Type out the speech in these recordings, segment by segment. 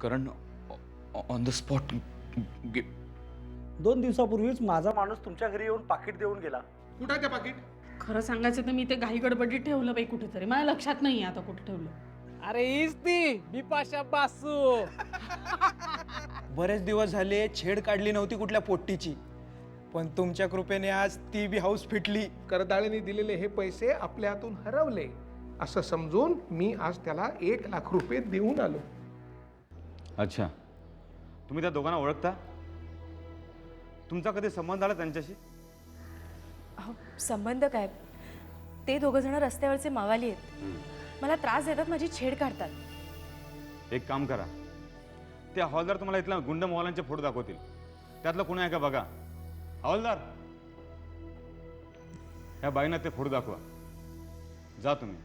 Karan on the spot 2 दिवसापूर्वीच माझा माणूस तुमच्या घरी येऊन पाकिट देऊन गेला. कुठं आहे ते पाकिट? खरं सांगायचं तर मी ते घाई गडबडीत ठेवलं बाई कुठेतरी, माझ्या लक्षात नाही आता कुठे ठेवलं. अरे हीच ती बिपाशा बासू. बरेच दिवस झाले छेड काढली नव्हती कुठल्या पोट्टीची, पण तुमच्या कृपेने आज ती बी हाऊस फिटली. करदाळीने दिलेले हे पैसे आपल्या हातून हरवले असं समजून मी आज त्याला 1,00,000 रुपये देऊन आलो. अच्छा, तुम्ही त्या दोघांना ओळखता? तुमचा कधी संबंध आला त्यांच्याशी? अहो, संबंध काय, ते दोघं जण रस्त्यावरचे मावाली आहेत. मला त्रास देतात, माझी छेड काढतात. एक काम करा, ते हवालदार तुम्हाला इथल्या गुंड मोहलांचे फोटो दाखवतील, त्यातलं कोणी आहे का बघा. हवालदार, या बाईंना ते फोटो दाखवा. जा तुम्ही.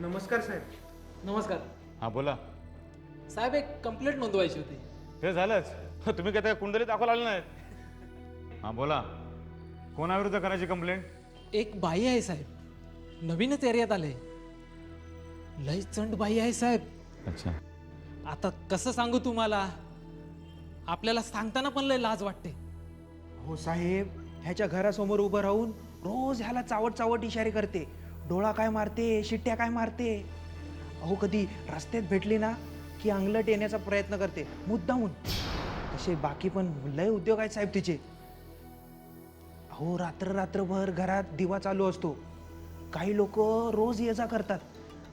नमस्कार साहेब. नमस्कार हा बोला. साहेब, एक कंप्लेंट नोंदवायची होती. ते झालंच. तुम्ही काय त्या कुंडलीत दाखवला आले नाहीत? हा बोला, कोणाविरुद्ध करायची कंप्लेंट? एक बाई आहे साहेब, नवीनच एरियात आले. लय चंड बाई आहे साहेब. अच्छा, आता कसं सांगू तुम्हाला, आपल्याला सांगताना पण लय लाज वाटते. हो साहेब, ह्याच्या घरासमोर उभं राहून रोज ह्याला चावट चावट इशारे करते. डोळा काय मारते, शिट्ट्या काय मारते. अहो कधी रस्त्यात भेटली ना की अंगलट येण्याचा प्रयत्न करते मुद्दामून. तसे बाकी पण लय उद्योग आहेत साहेब तिचे. अहो रात्रभर घरात दिवा चालू असतो. काही लोक रोज ये जा करतात.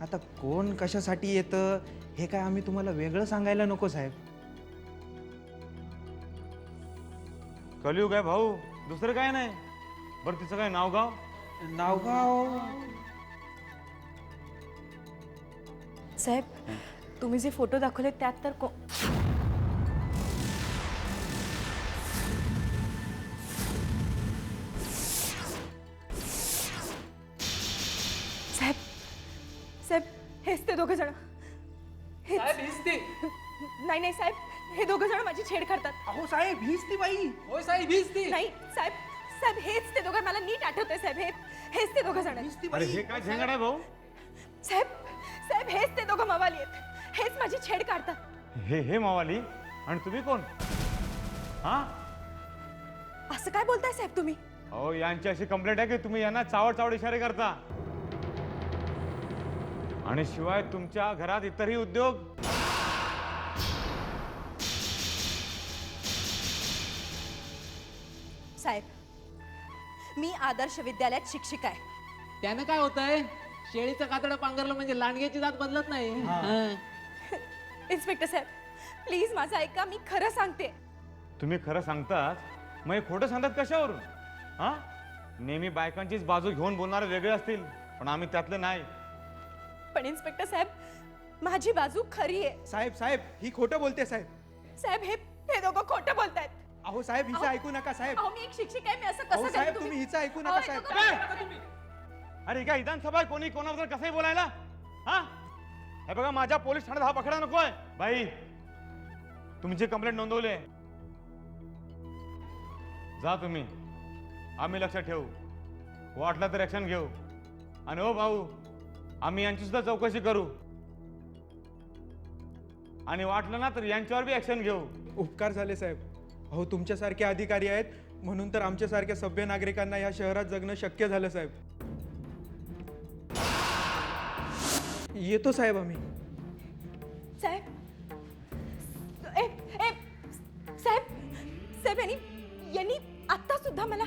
आता कोण कशासाठी येतं हे काय आम्ही तुम्हाला वेगळं सांगायला नको साहेब. कलियुग आहे भाऊ, दुसरं काय नाही. बरं, तिचं काय नावगाव? नावगाव साहेब, तुम्ही जे फोटो दाखवले त्यात तर साहेब, साहेब हेच ते दोघं जण. साहेब हीच ती. नाही साहेब, हे दोघं जण माझी छेड करतात. अहो साहेब हीच ती बाई. होय साहेब, हीच ती. नाही साहेब, साहेब हेच ते दोघं, मला नीट आठवतंय साहेब, हेच ते दोघं जण. अरे हे काय झेंगड आहे भाऊ? साहेब, साहेब हेच ते दोघं मावाली आहेत, हेच माझी छेड काढतात. हे मावाली आणि तुम्ही कोण? हा, असं काय बोलताय साहेब तुम्ही? अहो यांची अशी कंप्लेंट आहे की तुम्ही यांना चावड चावड इशारे करता, आणि शिवाय तुमच्या घरात इतरही उद्योग. साहेब, मी आदर्श विद्यालयात शिक्षिका आहे. त्यानं काय होतंय, शेळीचं कातडं पांघरलं म्हणजे लांडग्याची जात बदलत नाही. हां. इन्स्पेक्टर साहेब, प्लीज माझं ऐका, मी खरं सांगते. तुम्ही खरं सांगतात, मग हे खोटं सांगतात कशावरून? हा, नेहमी बायकांचीच बाजू घेऊन बोलणारे वेगळे असतील, पण आम्ही त्यातले नाही. पण इन्स्पेक्टर साहेब, माझी बाजू खरी आहे. साहेब साहेब ही खोटं बोलते साहेब. साहेब हे दोघं खोटं बोलतायत. अहो साहेब हिचं ऐकू नका साहेब. अहो मी एक शिक्षिका आहे, मी असं अहो कसं साहेब करेन? तुम्ही हिचं ऐकू नका अहो, साहेब. हे दोघं- अरे काय विधानसभा आहे, कोणी कोणाबद्दल कसंही बोलायला? हा, हे बघा, माझ्या पोलीस ठाण्यात हा पकडा नकोय. बाई, तुमची कंप्लेंट नोंदवली आहे, जा तुम्ही. आम्ही लक्षात ठेवू, वाटलं तर ऍक्शन घेऊ. आणि हो भाऊ, आम्ही यांची सुद्धा चौकशी करू, आणि वाटलं ना तर यांच्यावर बी ऍक्शन घेऊ. उपकार झाले साहेब. अहो तुमच्यासारखे अधिकारी आहेत म्हणून तर आमच्यासारख्या सभ्य नागरिकांना या शहरात जगणं शक्य झालं साहेब. येतो साहेब आम्ही. साहेब, साहेब, साहेब यांनी आता सुद्धा मला.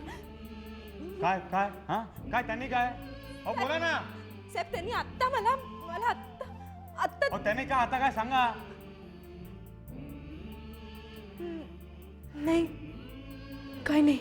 काय काय हा काय त्यांनी काय? हो बोला ना. साहेब त्यांनी आता मला आता हो त्यांनी काय आता काय सांगा. नाही, काय नाही.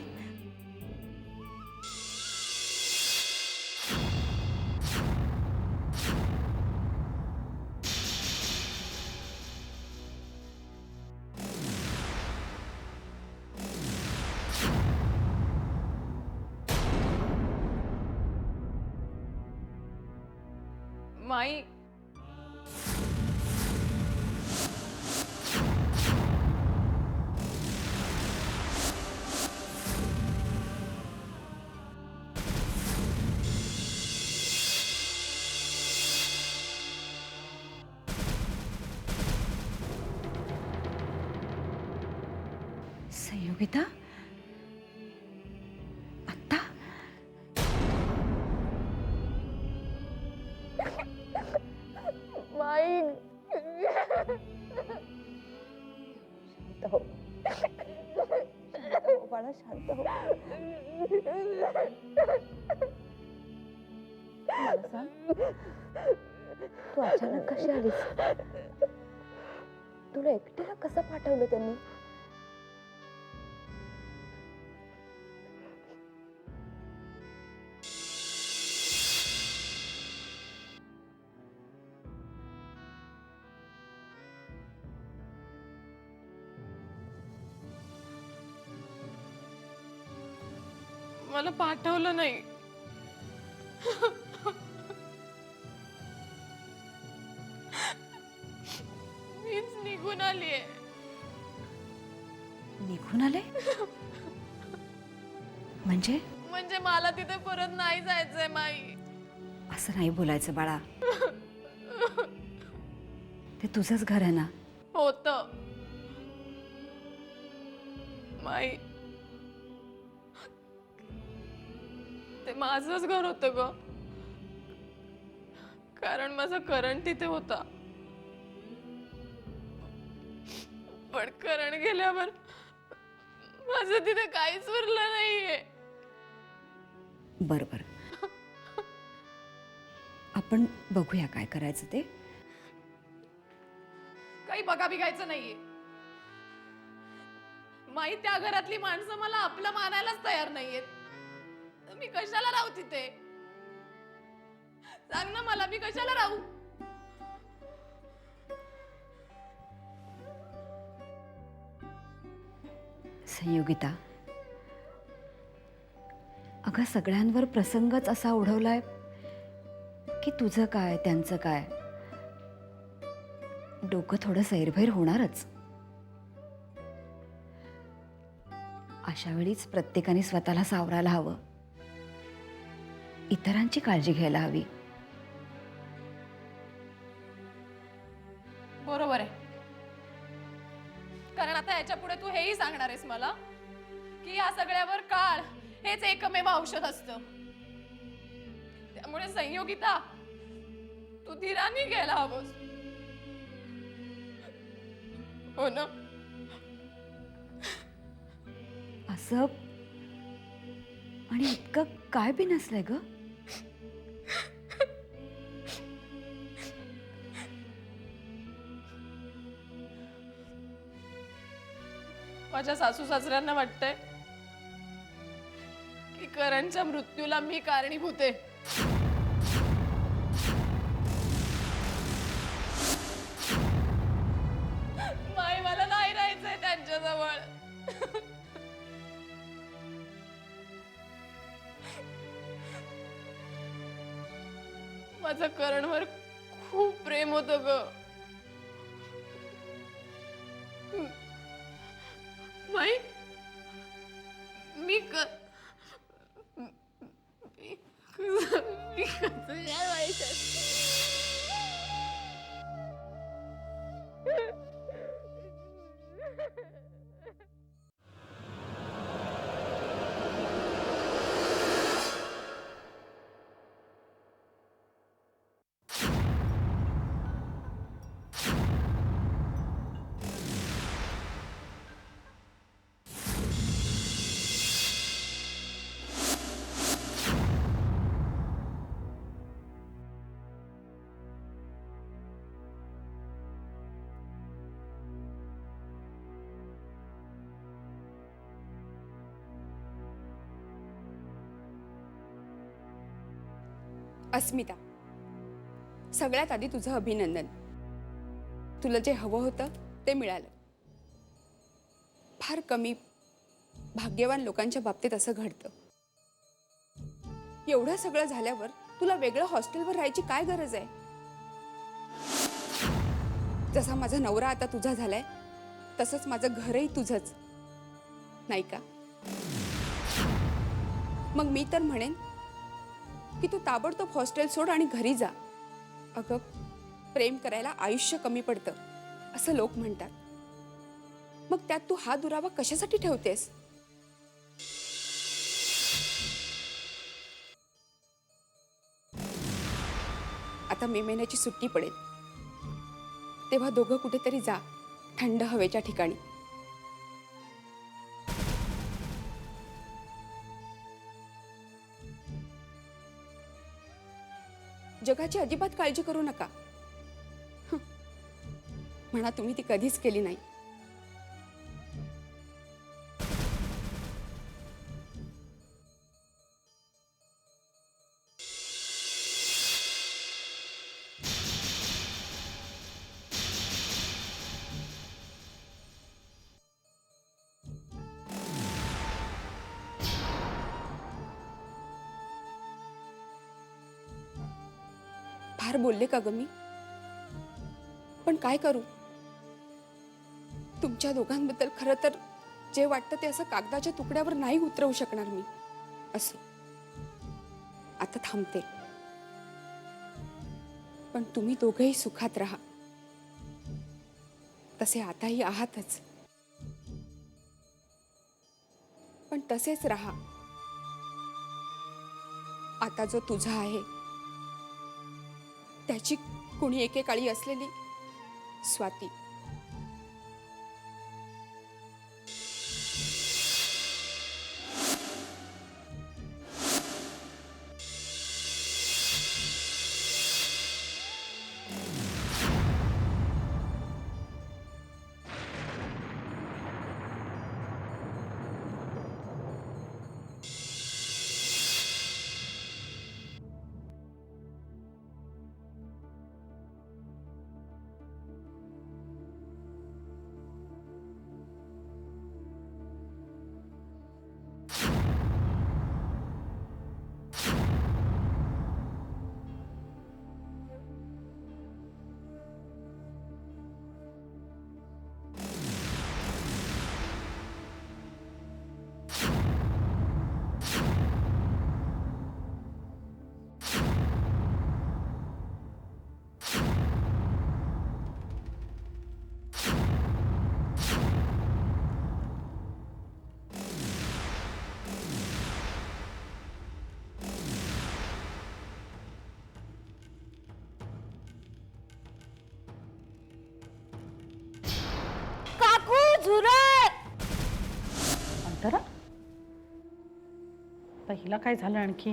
माई, संयोगिता आत्ता तू अचानक कशी आलीस? तुला एकटीला कसं पाठवलं त्यांनी? मला पाठवलं नाही. मीच निघून आलीये. निघून आले म्हणजे म्हणजे मला तिथे परत नाही जायचंय माई. असं नाही बोलायचं बाळा. ते तुझंच घर आहे ना. होत माई, ते माझंच घर होतं ग. कारण माझा करण तिथे होता. पण करण गेल्यावर माझं तिथे काहीच उरलं नाहीये. बरं बरं, आपण बघूया काय करायचं ते. काही बघा बिघायचं नाहीये माई. त्या घरातली माणसं मला आपलं मानायलाच तयार नाहीयेत. मी कशाला राहू तिथे? सांग ना मला, मी कशाला राहू? संयोगिता, अगं सगळ्यांवर प्रसंगच असा ओढवलाय की तुझं काय त्यांचं काय, डोकं थोडं सैरभैर होणारच. अशा वेळीच प्रत्येकाने स्वतःला सावरायला हवं, इतरांची काळजी घ्यायला हवी. बरोबर आहे. कारण आता याच्या पुढे तू हेही सांगणार आहेस मला की या सगळ्यावर काळ हेच एकमेव औषध असतं. त्यामुळे संयोगिता, तू धीराने घ्यायला हवंस. हो ना? असं आणि इतकं काय बी नसलंय ग. माझ्या सासू सासऱ्यांना वाटतंय की करणच्या मृत्यूला मी कारणीभूत आहे. माई, मला नाही राहायचंय त्यांच्याजवळ. माझं करणवर खूप प्रेम होतं ग. माई, मी कसं या व्हायचं? अस्मिता, सगळ्यात आधी तुझं अभिनंदन. तुला जे हवं होतं ते मिळालं. फार कमी भाग्यवान लोकांच्या बाबतीत असं घडतं. एवढं सगळं झाल्यावर तुला वेगळं हॉस्टेलवर राहायची काय गरज आहे? जसा माझा नवरा आता तुझा झालाय तसंच माझं घरही तुझंच, नाही का? मग मी तर म्हणेन की तू ताबडतोब हॉस्टेल सोड आणि घरी जा. अगं, प्रेम करायला आयुष्य कमी पडतं असं लोक म्हणतात. मग त्यात तू हा दुरावा कशासाठी ठेवतेस? आता मे महिन्याची सुट्टी पडेल, तेव्हा दोघं कुठेतरी जा, थंड हवेच्या ठिकाणी. जगाची अजिबात काळजी करू नका. म्हणा तुम्ही ती कधीच केली नाही. फार बोलले का ग मी? पण काय करू? तुमच्या दोघांबद्दल खरं तर जे वाटतं ते असं कागदाच्या तुकड्यावर नाही उतरवू शकणार मी. असो, आता थांबते. पण तुम्ही दोघेही सुखात राहा. तसे आताही आहातच, पण तसेच राहा. आता जो तुझा आहे त्याची कुणी एकेकाळी असलेली स्वाती. अंतरा, पहिला काय झालं आणखी?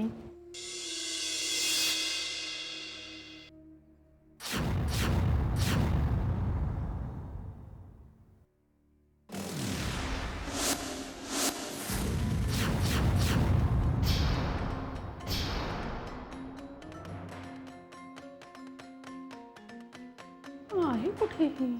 आहे कुठे ही?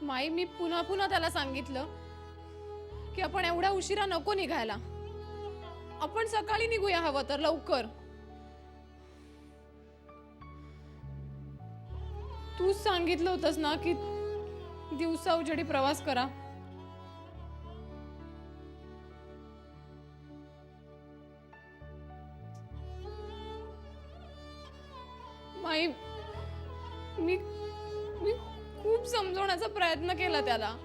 माई मी पुन्हा पुन्हा त्याला सांगितलं की आपण एवढ्या उशिरा नको निघायला, आपण सकाळी निघूया हवं तर लवकर. तूच सांगितलं होतंस ना की दिवसा उजेडी प्रवास करा. माई मी मी खूप समजवण्याचा प्रयत्न केला त्याला.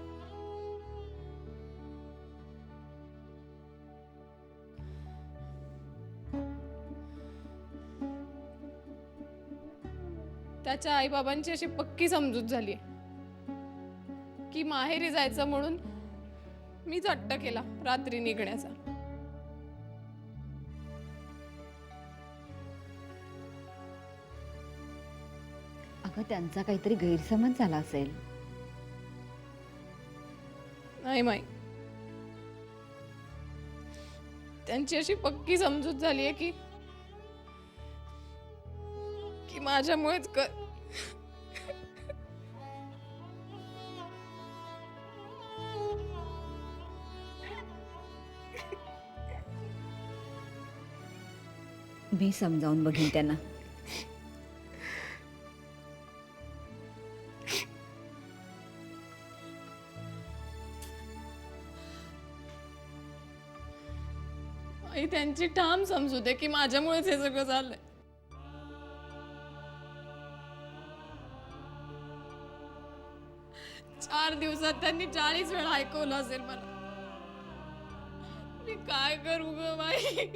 त्याच्या आईबाबांची अशी पक्की समजूत झाली की माहेरी जायचं म्हणून मीच हट्ट केला रात्री निघण्याचा. अगं त्यांचा काहीतरी गैरसमज झाला असेल. नाही माई, त्यांची अशी पक्की समजूत झालीये की की माझ्यामुळेच मी समजावून बघीन त्यांना. आई त्यांची ठाम समजूत आहे की माझ्यामुळेच हे सगळं झालंय. चार दिवसात त्यांनी 40 वेळा ऐकवलं असेल मला. मी काय करू ग बाई.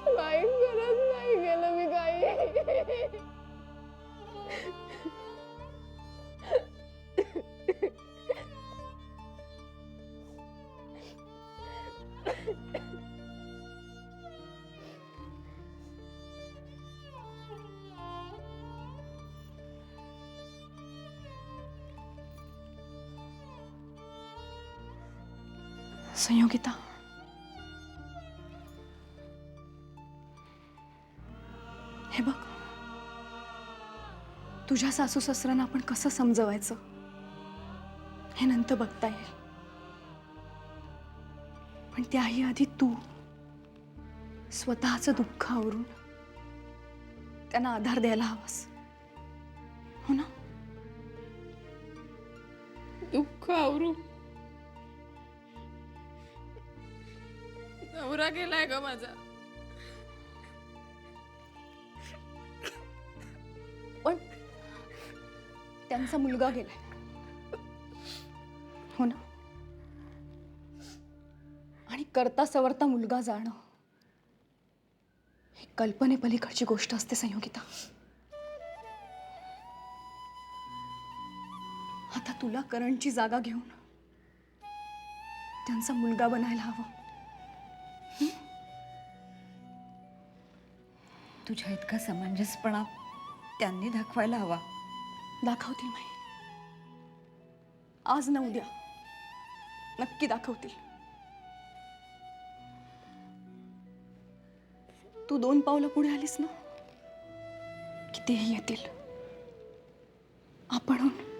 बाई खरंच नाही गेलं मी काही. संयोगिता, हे बघ, तुझ्या सासू सासऱ्यांना आपण कसं समजवायचं हे नंतर बघता येईल, पण त्याही आधी तू स्वतःचं दुःख आवरून त्यांना आधार द्यायला हवास, हो ना? दुःख आवरू? नवरा गेलाय ग माझा. पण त्यांचा मुलगा गेलाय, हो ना? आणि करता सवरता मुलगा जाणं ही कल्पनेपलीकडची गोष्ट असते संयोगिता. आता तुला करणची जागा घेऊन त्यांचा मुलगा बनायला हवं. तुझ्या इतका समंजसपणा त्यांनी दाखवायला हवा. दाखवतील माई, आज न उद्या नक्की दाखवतील. तू 2 पावलं पुढे आलीस ना की तेही येतील आपणहून.